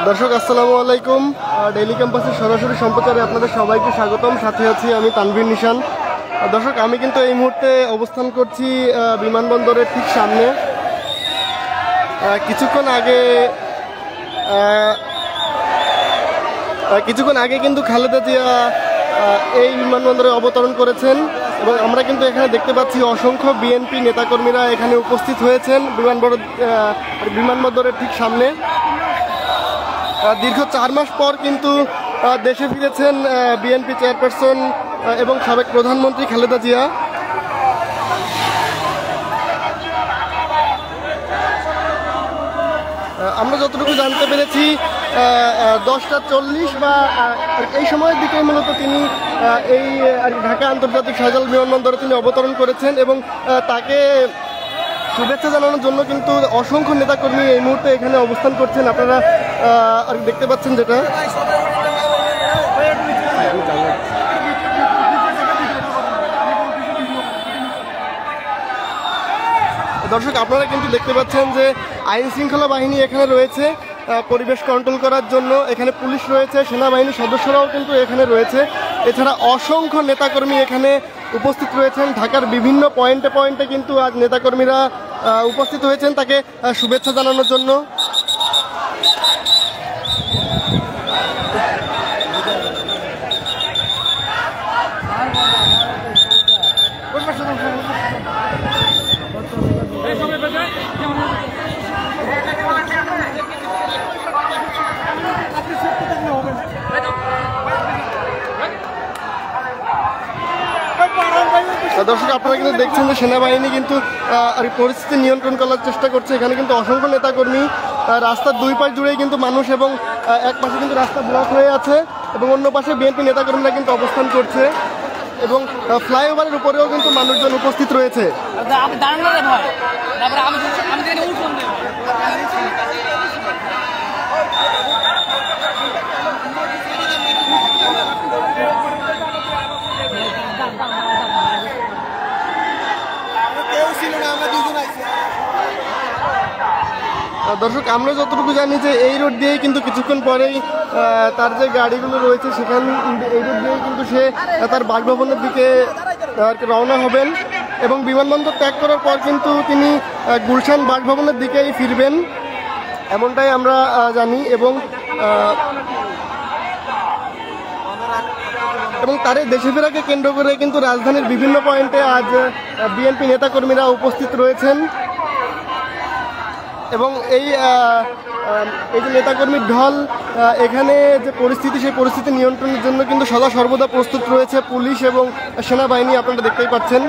দর্শক আসসালামু আলাইকুম। ডেইলি ক্যাম্পাসের সরাসরি সম্প্রচারে আপনাদের সবাইকে স্বাগতম। সাথে আছি আমি তানভীর নিশান। দর্শক আমি কিন্তু এই মুহূর্তে অবস্থান করছি বিমানবন্দরের ঠিক সামনে। কিছুক্ষণ আগে কিন্তু খালেদা জিয়া এই বিমানবন্দরে অবতরণ করেছেন এবং আমরা কিন্তু এখানে দেখতে পাচ্ছি অসংখ্য বিএনপি নেতাকর্মীরা এখানে উপস্থিত হয়েছেন বিমানবন্দরের ঠিক সামনে। দীর্ঘ 4 মাস পর কিন্তু দেশে ফিরেছেন বিএনপি চেয়ারপারসন এবং সাবেক প্রধানমন্ত্রী খালেদা জিয়া। আমরা যতটুকু জানতে পেরেছি 10:40 বা এই সময়ের দিকে মূলত তিনি এই ঢাকা আন্তর্জাতিক শাহজালাল বিমানবন্দরে তিনি অবতরণ করেছেন এবং তাকে শুভেচ্ছা জানানোর জন্য কিন্তু অসংখ্য নেতাকর্মী এই মুহূর্তে এখানে অবস্থান করছেন। আপনারা দেখতে পাচ্ছেন যেটা দর্শক আপনারা কিন্তু দেখতে পাচ্ছেন যে আইন শৃঙ্খলা বাহিনী এখানে রয়েছে পরিবেশ কন্ট্রোল করার জন্য। এখানে পুলিশ রয়েছে, সেনাবাহিনীর সদস্যরাও কিন্তু এখানে রয়েছে। এছাড়া অসংখ্য নেতাকর্মী এখানে উপস্থিত রয়েছেন। ঢাকার বিভিন্ন পয়েন্টে পয়েন্টে কিন্তু আজ নেতাকর্মীরা উপস্থিত হয়েছেন তাকে শুভেচ্ছা জানানোর জন্য। দর্শক আপনারা কিন্তু দেখছেন যে সেনাবাহিনী কিন্তু পরিস্থিতি নিয়ন্ত্রণ করার চেষ্টা করছে। এখানে কিন্তু অসংখ্য নেতাকর্মী, রাস্তার দুই পাশ জুড়েই কিন্তু মানুষ এবং এক পাশে কিন্তু রাস্তা ব্লক হয়ে আছে এবং অন্য পাশে বিএনপি নেতাকর্মীরা কিন্তু অবস্থান করছে এবং ফ্লাইওভারের উপরেও কিন্তু মানুষজন উপস্থিত রয়েছে। দর্শক আমরা যতটুকু জানি যে এই রোড দিয়েই কিন্তু কিছুক্ষণ পরেই তার যে গাড়িগুলো রয়েছে এই রোড দিয়েই কিন্তু সে তার বাসভবনের দিকে রওনা হবেন এবং বিমানবন্দর ত্যাগ করার পর কিন্তু তিনি গুলশান বাসভবনের দিকেই ফিরবেন, এমনটাই আমরা জানি। এবং তার দেশে ফেরাকে কেন্দ্র করে কিন্তু রাজধানীর বিভিন্ন পয়েন্টে আজ বিএনপি নেতাকর্মীরা উপস্থিত রয়েছেন এবং এই যে নেতাকর্মীর ঢল, এখানে যে পরিস্থিতি সেই পরিস্থিতি নিয়ন্ত্রণের জন্য কিন্তু সদা সর্বদা প্রস্তুত রয়েছে পুলিশ এবং সেনাবাহিনী। আপনারা দেখতেই পাচ্ছেন।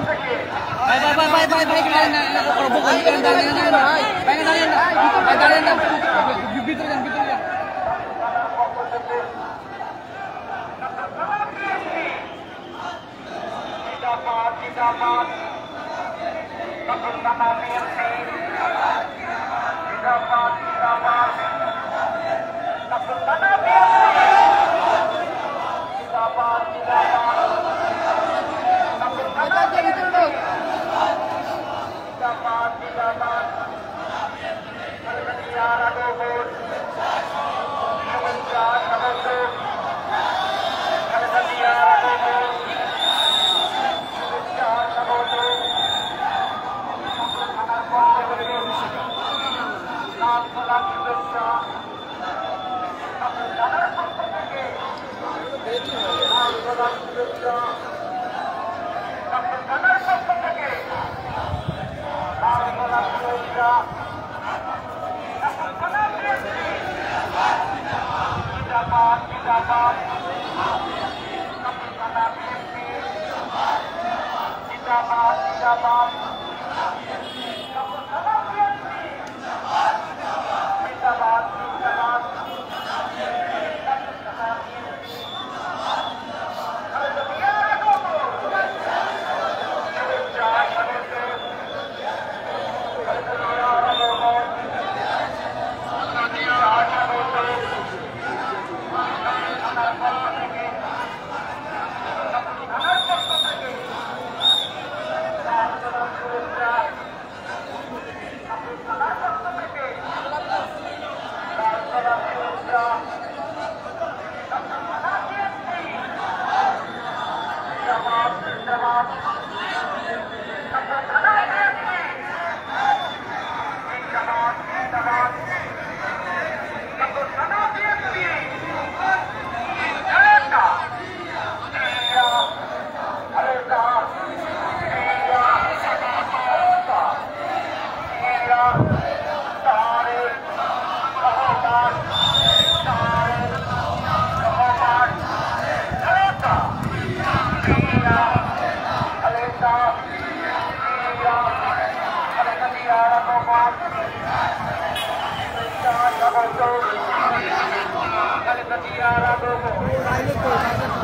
Gracias.